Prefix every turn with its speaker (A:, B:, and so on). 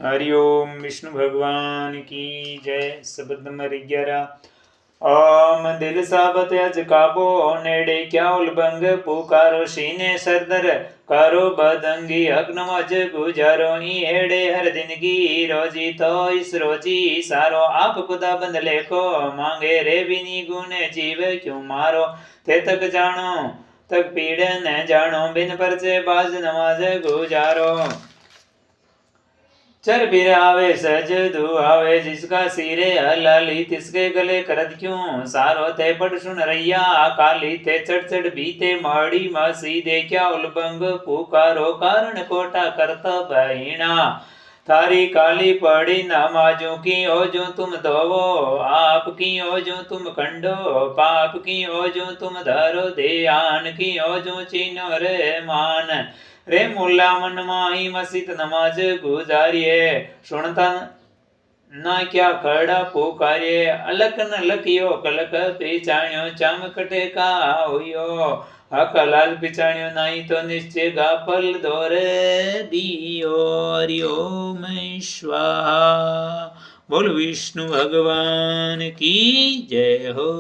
A: हरिओम विष्णु भगवान की जय। शब्द नंबर 11। ओम दिल साबत अज काबो नेड़े क्या उलबंग पुकारो सीने सरदर करो बदंगी अग्नमज गुजारो हेड़े हर दिन की रोजी तो इस रोजी सारो आप खुदा बंदले को मांगे रे बिनी गुने जीव क्यों मारो थे तक जानो तक पीड़ न जानो बिन परचे बाज नमाज गुजारो चर बिर आवे सज दुआवे जिसका सिरे हलाली तिसके गले करद क्यों सारो थे पट सुन रैया काली थे चढ़ चढ़ बीते माड़ी मासी दे क्या उलबंग पुकारो कारण कोटा करता बहिणा थारी काली पड़ी नमाजों की ओजो तुम धोवो आपकी ओजो तुम खंडो पाप की ओजो तुम धरो ध्यान की ओजो चीनो रे मान रे मुल्ला मन माही मस्जिद नमाज गुजारिए सुनता ना क्या खड़ा पुकारिए अलक न लखियो कलक पिचाण्यो चमकटे का हुयो हक लाल पिचाण्यो नहीं तो निश्चय गापल दौर दियो हरिओम स्वाहा। बोल विष्णु भगवान की जय हो।